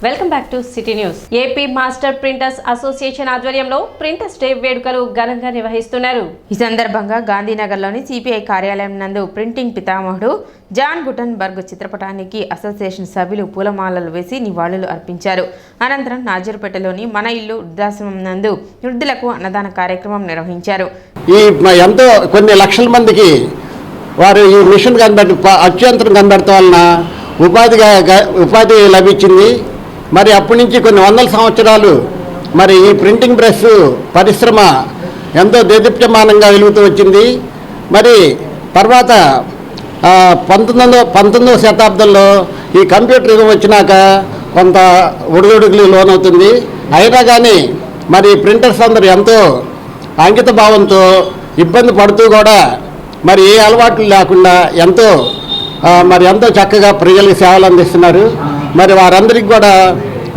Welcome back to city news. AP master printers association ఆధ్వర్యంలో printers day వేడుకలు ఘనంగా నిర్వహిస్తున్నారు. ఈ సందర్భంగా గాంధీనగర్లోని సిపిఐ కార్యాలయం నందు ప్రింటింగ్ పితామహుడు జాన్ గుటన్బర్గ్ చిత్రపటానికి అసోసియేషన్ సభ్యులు పూలమాలలు వేసి నివాళులు అర్పించారు. అనంతరం నాజర్పేటలోని మన ఇల్లు వృద్ధాశ్రమం నందు వృద్ధులకు అన్నదాన కార్యక్రమం నిర్వహించారు. ఈ ఎంతో కొన్ని లక్షల మందికి వారు ఈ మిషన్ అత్యంతరం కనబడటం వలన ఉపాధి లభించింది. మరి అప్పటి నుంచి కొన్ని వందల సంవత్సరాలు మరి ఈ ప్రింటింగ్ ప్రెస్ పరిశ్రమ ఎంతో దేదీప్యమానంగా వెలుగుతూ వచ్చింది. మరి తర్వాత 19వ శతాబ్దంలో ఈ కంప్యూటర్ యుగం వచ్చినాక కొంత ఒడిదుడుకులు లోనవుతుంది. అయినా కానీ మరి ప్రింటర్స్ అందరూ ఎంతో అంకిత భావంతో ఇబ్బంది పడుతూ కూడా మరి ఏ అలవాట్లు లేకుండా ఎంతో చక్కగా ప్రజలకు సేవలు అందిస్తున్నారు. మరి వారందరికీ కూడా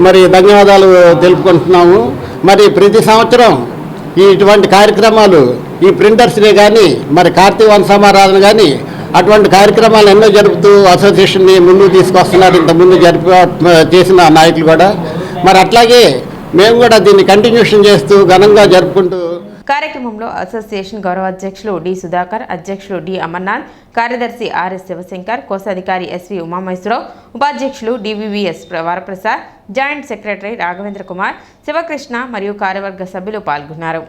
మరి ధన్యవాదాలు తెలుపుకుంటున్నాము. మరి ప్రతి సంవత్సరం ఇటువంటి కార్యక్రమాలు ఈ ప్రింటర్స్ డే కానీ మరి కార్తీక వన సమారాధన కానీ అటువంటి కార్యక్రమాలు ఎన్నో జరుపుతూ అసోసియేషన్ని ముందుకు తీసుకొస్తున్నారు. ఇంతకుముందు చేసిన నాయకులు కూడా మరి అట్లాగే మేము కూడా దీన్ని కంటిన్యూషన్ చేస్తూ ఘనంగా జరుపుకుంటూ కార్యక్రమంలో అసోసియేషన్ గౌరవ అధ్యక్షులు డి సుధాకర్, అధ్యక్షులు డి అమర్నాథ్, కార్యదర్శి ఆర్ఎస్ శివశంకర్, కోశాధికారి ఎస్వి ఉమామహేశ్వరరావు, ఉపాధ్యక్షులు డివివిఎస్ వరప్రసాద్, జాయింట్ సెక్రటరీ రాఘవేంద్ర కుమార్, శివకృష్ణ మరియు కార్యవర్గ సభ్యులు పాల్గొన్నారు.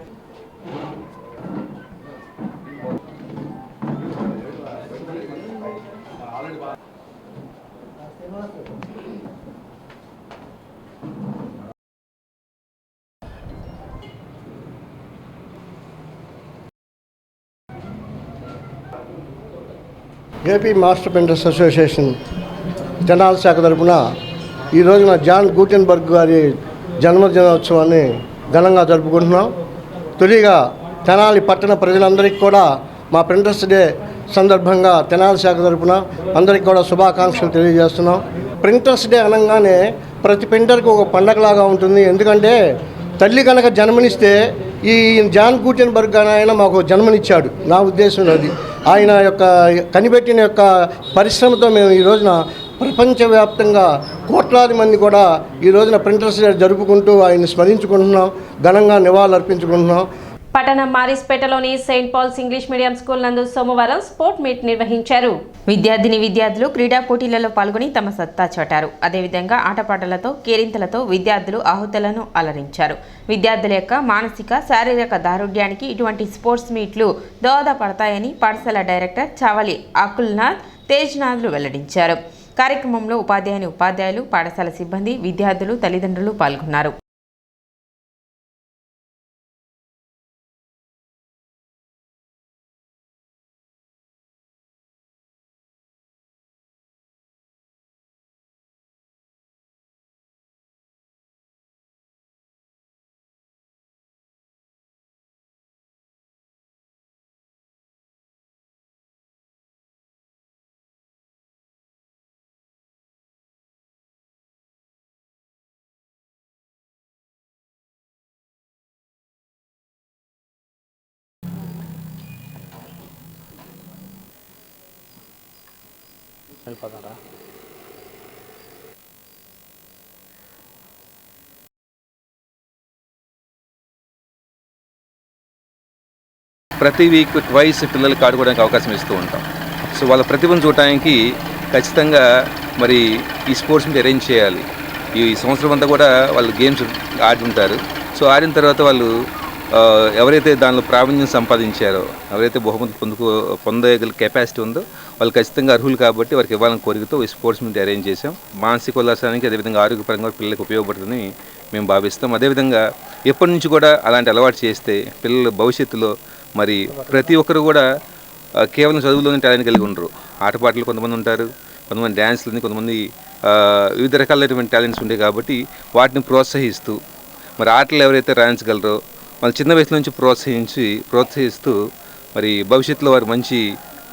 AP master printers association Tenali శాఖ తరపున ఈ రోజున జాన్ గుటెన్బర్గ్ గారి జన్మదినోత్సవాన్ని ఘనంగా జరుపుకుంటున్నాం. తొలిగా తెనాలి పట్టణ ప్రజలందరికీ కూడా మా ప్రింటర్స్ డే సందర్భంగా తెనాలి శాఖ తరపున అందరికీ కూడా శుభాకాంక్షలు తెలియజేస్తున్నాం. ప్రింటర్స్ డే అనగానే ప్రతి ప్రింటర్కి ఒక పండగలాగా ఉంటుంది. ఎందుకంటే తల్లి కనుక జన్మనిస్తే ఈ జాన్ గుటెన్బర్గ్ ఆయన మాకు జన్మనిచ్చాడు. నా ఉద్దేశం అది. ఆయన యొక్క కనిపెట్టిన యొక్క పరిశ్రమతో మేము ఈ రోజున ప్రపంచవ్యాప్తంగా కోట్లాది మంది కూడా ఈ రోజున ప్రింటర్స్ డే జరుపుకుంటూ ఆయన్ని స్మరించుకుంటున్నాం, ఘనంగా నివాళులు అర్పించుకుంటున్నాం. పట్టణం మారిస్పేటలోని Saint Paul's English medium school నందు సోమవారం స్పోర్ట్ మీట్ నిర్వహించారు. విద్యార్థులు క్రీడా పోటీలలో పాల్గొని తమ సత్తా చాటారు. అదేవిధంగా ఆటపాటలతో కేరింతలతో విద్యార్థులు ఆహుతులను అలరించారు. విద్యార్థుల యొక్క మానసిక శారీరక దారుఢ్యానికి ఇటువంటి స్పోర్ట్స్ మీట్లు దోహదపడతాయని పాఠశాల డైరెక్టర్ చావలి అకుల్నాథ్ తేజ్నాథ్లు వెల్లడించారు. కార్యక్రమంలో ఉపాధ్యాయులు, పాఠశాల సిబ్బంది, విద్యార్థులు, తల్లిదండ్రులు పాల్గొన్నారు. ప్రతి వీక్ ట్వైస్ పిల్లలకి ఆడుకోవడానికి అవకాశం ఇస్తూ ఉంటాం. సో వాళ్ళ ప్రతిభను చూడటానికి ఖచ్చితంగా మరి ఈ స్పోర్ట్స్ మీద అరేంజ్ చేయాలి. ఈ సంవత్సరం అంతా కూడా వాళ్ళు గేమ్స్ ఆడి ఉంటారు. సో ఆడిన తర్వాత వాళ్ళు ఎవరైతే దానిలో ప్రావీణ్యం సంపాదించారో, ఎవరైతే బహుమతి పొందగల కెపాసిటీ ఉందో వాళ్ళు ఖచ్చితంగా అర్హులు కాబట్టి వారికి ఇవ్వాలని కోరికతో ఈ స్పోర్ట్స్ మీట్ అరేంజ్ చేశాం. మానసిక ఉల్లాసానికి అదేవిధంగా ఆరోగ్యపరంగా పిల్లలకు ఉపయోగపడుతుందని మేము భావిస్తాం. అదేవిధంగా ఎప్పటి నుంచి కూడా అలాంటి అలవాటు చేస్తే పిల్లల భవిష్యత్తులో మరి ప్రతి ఒక్కరు కూడా కేవలం చదువులోనే టాలెంట్ కలిగి ఉండరు. ఆటపాటలు కొంతమంది ఉంటారు, కొంతమంది డ్యాన్స్లని, కొంతమంది వివిధ రకాలైనటువంటి టాలెంట్స్ ఉంటాయి. కాబట్టి వాటిని ప్రోత్సహిస్తూ మరి ఆటలు ఎవరైతే రాణించగలరో వాళ్ళు చిన్న వయసు నుంచి ప్రోత్సహిస్తూ మరి భవిష్యత్తులో వారు మంచి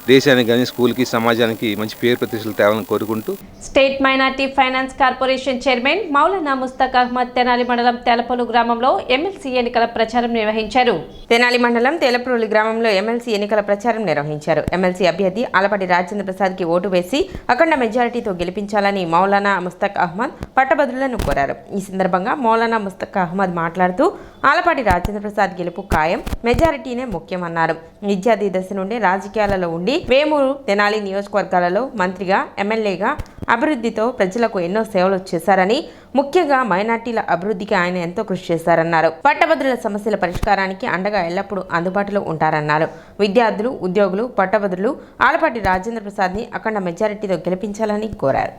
దేశానికి కానీ స్కూల్కి సమాజానికి మంచి పేరు ప్రతిష్టలు తేవాలని కోరుకుంటూ state minority finance corporation chairman Maulana Mustaq Ahmed Tenali మండలం తేలపల్లి గ్రామంలో ఎమ్మెల్సీ ఎన్నికల ప్రచారం నిర్వహించారు. తెనాలి మండలం తేలపల్లి గ్రామంలో ఎమ్మెల్సీ ఎన్నికల ప్రచారం నిర్వహించారు. ఎమ్మెల్సీ అభ్యర్థి ఆలపాటి రాజేంద్ర ప్రసాద్కి ఓటు వేసి అఖండ మెజారిటీతో గెలిపించాలని మౌలానా ముస్తక్ అహ్మద్ పట్టభద్రులను కోరారు. ఈ సందర్భంగా మౌలానా ముస్తక్ అహ్మద్ మాట్లాడుతూ ఆలపాటి రాజేంద్ర ప్రసాద్ గెలుపు ఖాయం, మెజారిటీనే ముఖ్యమన్నారు. విద్యార్థి దశ నుండి రాజకీయాలలో ఉండి వేమూరు, తెనాలి నియోజకవర్గాలలో మంత్రిగా, ఎమ్మెల్యేగా అభివృద్ధితో ప్రజలకు ఎన్నో సేవలు చేశారని, ముఖ్యంగా మైనార్టీల అభివృద్ధికి ఆయన ఎంతో కృషి చేశారన్నారు. పట్టభద్రుల సమస్యల పరిష్కారానికి అండగా ఎల్లప్పుడూ అందుబాటులో ఉంటారన్నారు. విద్యార్థులు, ఉద్యోగులు, పట్టభద్రులు ఆలపాటి రాజేంద్ర ప్రసాద్ని అఖండ మెజారిటీతో గెలిపించాలని కోరారు.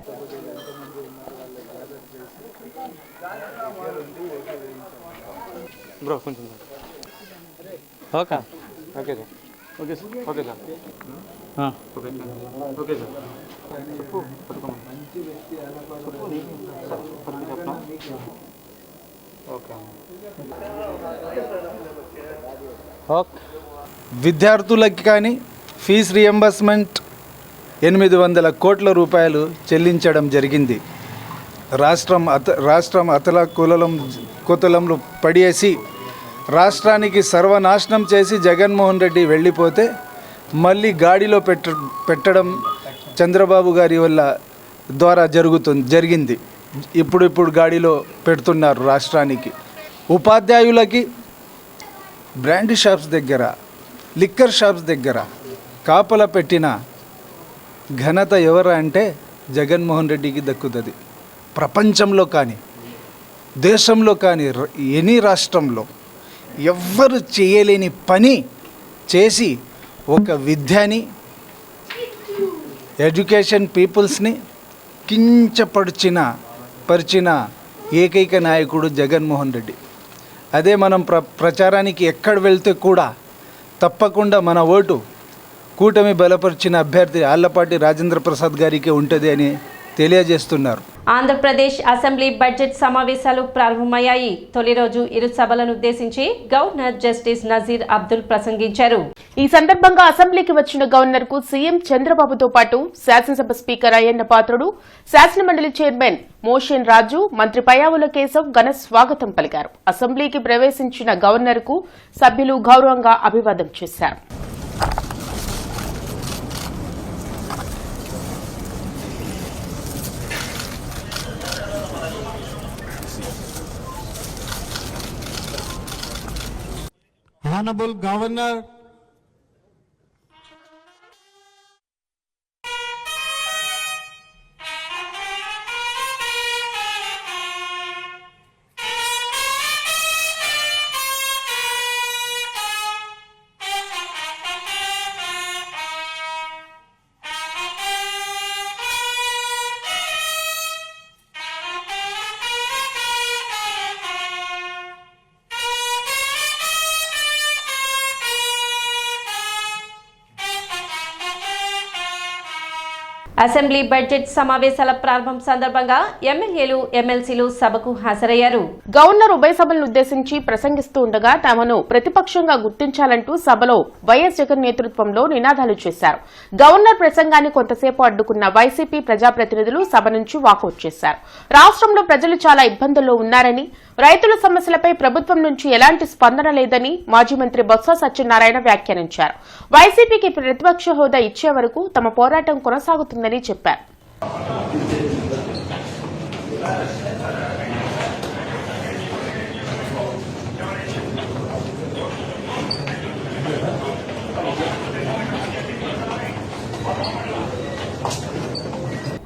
విద్యార్థులకి కానీ ఫీజు రియంబర్స్మెంట్ 800 కోట్ల రూపాయలు చెల్లించడం జరిగింది. రాష్ట్రం కుతలంలో పడేసి రాష్ట్రానికి సర్వనాశనం చేసి జగన్మోహన్ రెడ్డి వెళ్ళిపోతే మళ్ళీ గాడిలో పెట్టడం చంద్రబాబు గారి ద్వారా జరిగింది. ఇప్పుడు గాడిలో పెడుతున్నారు రాష్ట్రానికి. ఉపాధ్యాయులకి బ్రాండ్ షాప్స్ దగ్గర, లిక్కర్ షాప్స్ దగ్గర కాపలా పెట్టిన ఘనత ఎవరు అంటే జగన్మోహన్ రెడ్డికి దక్కుతుంది. ప్రపంచంలో కానీ, దేశంలో కానీ, ఎనీ రాష్ట్రంలో ఎవ్వరు చేయలేని పని చేసి ఒక విద్యని, ఎడ్యుకేషన్ పీపుల్స్ని పరిచిన ఏకైక నాయకుడు జగన్మోహన్ రెడ్డి. అదే మనం ప్రచారానికి ఎక్కడ వెళ్తే కూడా తప్పకుండా మన ఓటు కూటమి బలపరిచిన అభ్యర్థి ఆళ్లపాటి రాజేంద్ర ప్రసాద్ గారికి ఉంటుంది అని తెలియజేస్తున్నారు. ఆంధ్రప్రదేశ్ అసెంబ్లీ బడ్జెట్ సమావేశాలు ప్రారంభమయ్యాయి. తొలి రోజు ఇరు సభలను ఉద్దేశించి గవర్నర్ జస్టిస్ నజీర్ అబ్దుల్ ప్రసంగించారు. ఈ సందర్భంగా అసెంబ్లీకి వచ్చిన గవర్నర్ కు సీఎం చంద్రబాబుతో పాటు శాసనసభ స్పీకర్ అయ్యన్న పాత్రుడు, శాసనమండలి చైర్మన్ మోషన్ రాజు, మంత్రి పయ్యావుల కేశవ్ ఘన స్వాగతం పలికారు. అసెంబ్లీకి ప్రవేశించిన గవర్నర్ కు సభ్యులు గౌరవంగా అభివాదం చేశారు. Honorable Governor, అసెంబ్లీ బడ్జెట్ సమావేశాల ప్రారంభం సందర్భంగా ఎమ్మెల్యేలు, ఎమ్మెల్సీలు సభకు హాజరయ్యారు. గవర్నర్ ఉభయ సభలను ఉద్దేశించి ప్రసంగిస్తూ ఉండగా తమను ప్రతిపక్షంగా గుర్తించాలంటూ సభలో వైఎస్ జగన్ నేతృత్వంలో నినాదాలు చేశారు. గవర్నర్ ప్రసంగాన్ని కొంతసేపు అడ్డుకున్న వైసీపీ ప్రజాప్రతినిధులు సభ నుంచి వాకౌట్ చేశారు. రాష్ట్రంలో ప్రజలు చాలా ఇబ్బందుల్లో ఉన్నారని, రైతుల సమస్యలపై ప్రభుత్వం నుంచి ఎలాంటి స్పందన లేదని మాజీ మంత్రి బొత్స సత్యనారాయణ వ్యాఖ్యానించారు. వైసీపీకి ప్రతిపక్ష హోదా ఇచ్చే వరకు తమ పోరాటం కొనసాగుతుందని చెప్పారు.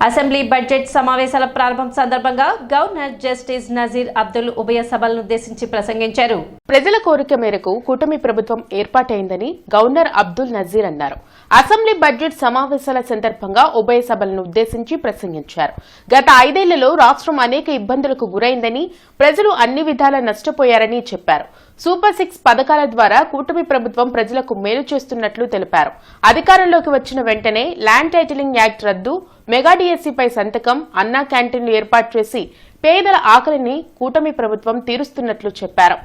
అసెంబ్లీ బడ్జెట్ సమావేశాల ప్రారంభం సందర్భంగా గవర్నర్ జస్టిస్ నజీర్ అబ్దుల్ ఉభయ సభలను ఉద్దేశించి ప్రసంగించారు. ప్రజల కోరిక మేరకు కూటమి ప్రభుత్వం ఏర్పాటైందని గవర్నర్ అబ్దుల్ నజీర్ అన్నారు. అసెంబ్లీ బడ్జెట్ సమావేశాల సందర్భంగా ఉభయ సభలను ఉద్దేశించి ప్రసంగించారు. గత 5 ఏళ్లలో రాష్ట్రం అనేక ఇబ్బందులకు గురైందని, ప్రజలు అన్ని విధాలా నష్టపోయారని చెప్పారు. సూపర్ 6 పథకాల ద్వారా కూటమి ప్రభుత్వం ప్రజలకు మేలు చేస్తున్నట్లు తెలిపారు. అధికారంలోకి వచ్చిన వెంటనే ల్యాండ్ టైటిలింగ్ యాక్ట్ రద్దు, మెగా డిఎస్సీపై సంతకం, అన్నా క్యాంటీన్లు ఏర్పాటు చేసి పేదల ఆకలిని కూటమి ప్రభుత్వం తీరుస్తున్నట్లు చెప్పారు.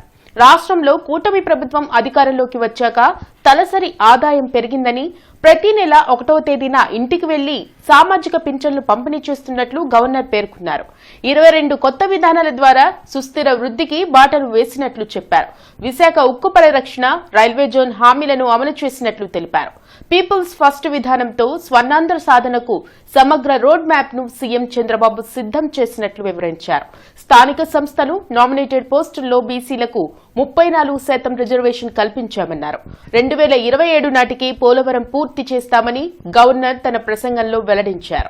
రాష్ట్రంలో కూటమి ప్రభుత్వం అధికారంలోకి వచ్చాక తలసరి ఆదాయం పెరిగిందని ప్రతి నెల 1వ తేదీన ఇంటికి వెళ్లి సామాజిక పింఛన్లు పంపిణీ చేస్తున్నట్లు గవర్నర్ పేర్కొన్నారు. 22 కొత్త విధానాల ద్వారా సుస్థిర వృద్ధికి బాటలు వేసినట్లు చెప్పారు. విశాఖ ఉక్కు పరిరక్షణ, రైల్వే జోన్ హామీలను అమలు చేసినట్లు తెలిపారు. పీపుల్స్ ఫస్ట్ విధానంతో స్వర్ణాంధ్ర సాధనకు సమగ్ర రోడ్ మ్యాప్ ను సీఎం చంద్రబాబు సిద్దం చేసినట్లు వివరించారు. స్థానిక సంస్థలు నామినేటెడ్ పోస్టుల్లో బీసీలకు 34% రిజర్వేషన్ కల్పించామన్నారు. 2027 నాటికి పోలవరం పూర్తి చేస్తామని గవర్నర్ తన ప్రసంగంలో వెల్లడించారు.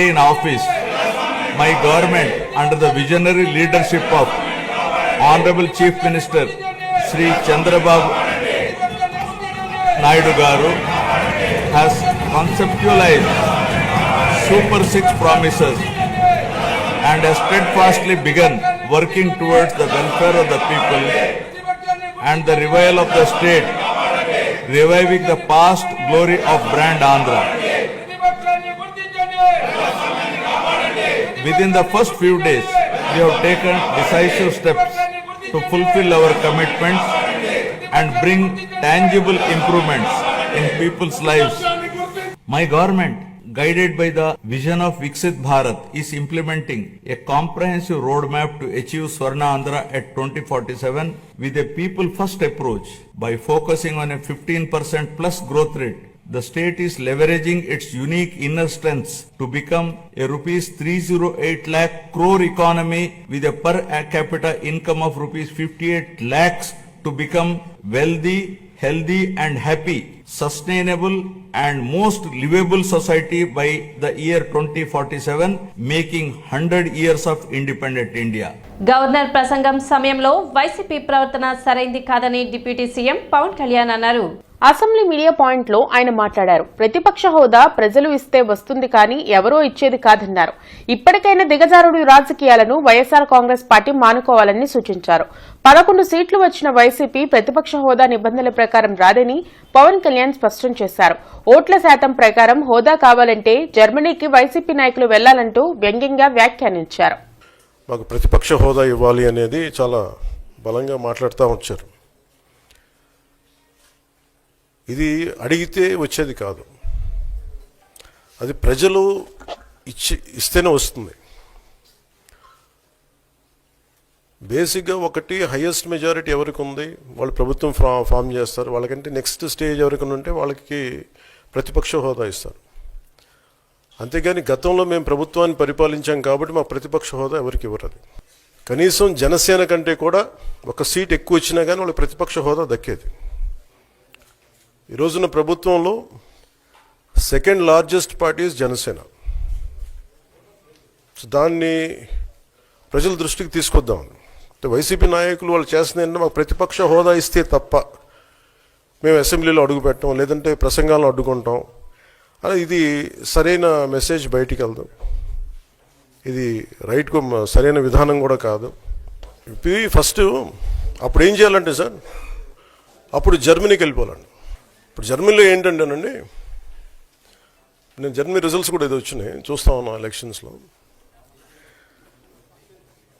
In office, my government, under the visionary leadership of Honorable Chief Minister Sri Chandrababu Naidu Garu, has conceptualized Super 6 promises and has steadfastly begun working towards the welfare of the people and the revival of the state, reviving the past glory of brand Andhra. Within the first few days, we have taken decisive steps to fulfill our commitments and bring tangible improvements in people's lives. My government, guided by the vision of Viksit Bharat, is implementing a comprehensive roadmap to achieve Swarna Andhra at 2047 with a people-first approach. By focusing on a 15% plus growth rate, the state is leveraging its unique inner strengths to become a rupees 308 lakh crore economy with a per capita income of rupees 58 lakhs to become wealthy, healthy and happy, sustainable and most livable society by the year 2047, making 100 years of independent India. Governor ప్రసంగం సమయంలో YCP ప్రవర్తన సరైంది కాదని deputy CM Pawan Kalyan అన్నారు. Assembly media point లో ఆయన మాట్లాడారు. ప్రతిపక్ష హోదా ప్రజలు ఇస్తే వస్తుంది కానీ ఎవరో ఇచ్చేది కాదన్నారు. ఇప్పటికైనా దిగజారుడు రాజకీయాలను వైఎస్ఆర్ కాంగ్రెస్ పార్టీ మానుకోవాలని సూచించారు. 11 సీట్లు వచ్చిన వైసీపీ ప్రతిపక్ష హోదా నిబంధనల ప్రకారం రాదని పవన్ కళ్యాణ్ స్పష్టం చేశారు. ఓట్ల శాతం ప్రకారం హోదా కావాలంటే జర్మనీకి వైసీపీ నాయకులు వెళ్లాలంటూ వ్యంగ్యంగా వ్యాఖ్యానించారు. మాకు ప్రతిపక్ష హోదా ఇవ్వాలి అనేది చాలా బలంగా మాట్లాడుతూ వచ్చారు. ఇది అడిగితే వచ్చేది కాదు, అది ప్రజలు ఇస్తేనే వస్తుంది. బేసిక్గా ఒకటి హైయెస్ట్ మెజారిటీ ఎవరికి ఉంది వాళ్ళు ప్రభుత్వం ఫామ్ చేస్తారు. వాళ్ళకంటే నెక్స్ట్ స్టేజ్ ఎవరికి ఉంటే వాళ్ళకి ప్రతిపక్ష హోదా ఇస్తారు. అంతేగాని గతంలో మేము ప్రభుత్వాన్ని పరిపాలించాం కాబట్టి మా ప్రతిపక్ష హోదా ఎవరికి ఇవ్వరు. కనీసం జనసేన కంటే కూడా ఒక సీట్ ఎక్కువ వచ్చినా కానీ వాళ్ళకి ప్రతిపక్ష హోదా దక్కేది. ఈ రోజున ప్రభుత్వంలో second largest party Janasena. So దాన్ని ప్రజల దృష్టికి తీసుకొద్దాం. వైసీపీ నాయకులు వాళ్ళు చేస్తుంది ఏంటంటే మాకు ప్రతిపక్ష హోదా ఇస్తే తప్ప మేము అసెంబ్లీలో అడుగు పెట్టాం, లేదంటే ప్రసంగాలను అడ్డుకుంటాం. అలా ఇది సరైన మెసేజ్ బయటికి వెళ్దాం. ఇది రైట్కు సరైన విధానం కూడా కాదు. ఫస్ట్ అప్పుడు ఏం చేయాలంటే సార్, అప్పుడు జర్మనీకి వెళ్ళిపోవాలండి. ఇప్పుడు జర్మనీలో ఏంటంటేనండి, నేను జర్మనీ రిజల్ట్స్ కూడా ఏదో వచ్చినాయి చూస్తా ఉన్నాను ఎలక్షన్స్లో.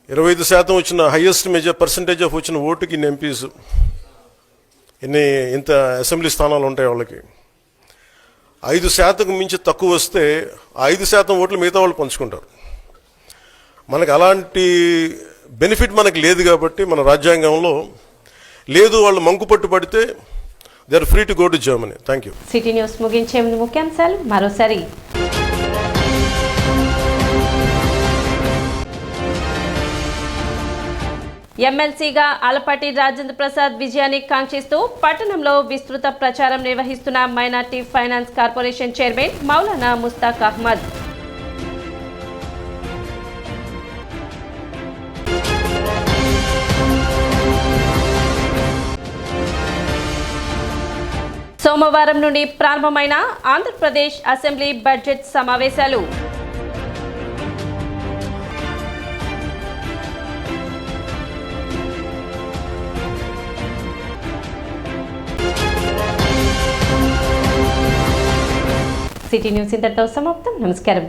25% వచ్చిన హైయెస్ట్ పర్సంటేజ్ ఆఫ్ వచ్చిన ఓటుకి ఇన్ని ఎంపీస్, ఇంత అసెంబ్లీ స్థానాలు ఉంటాయి వాళ్ళకి. 5% మించి తక్కువ వస్తే 5% ఓట్లు మిగతా వాళ్ళు పంచుకుంటారు. మనకు అలాంటి బెనిఫిట్ మనకు లేదు కాబట్టి మన రాజ్యాంగంలో లేదు. వాళ్ళు మంకుపట్టు పడితే they are free to go to Germany. Thank you. City news ముగించే ముందు ముఖ్యాంశాలు మరోసారి. ఎమ్మెల్సీగా ఆలపాటి రాజేంద్ర ప్రసాద్ విజయాన్ని కాంక్షిస్తూ పట్టణంలో విస్తృత ప్రచారం నిర్వహిస్తున్న minority finance corporation chairman Maulana Mustaq Ahmed. సోమవారం నుండి ప్రారంభమైన ఆంధ్రప్రదేశ్ అసెంబ్లీ బడ్జెట్ సమావేశాలు. సిటీ న్యూస్ ఇంతటితో సమాప్తం. నమస్కారం.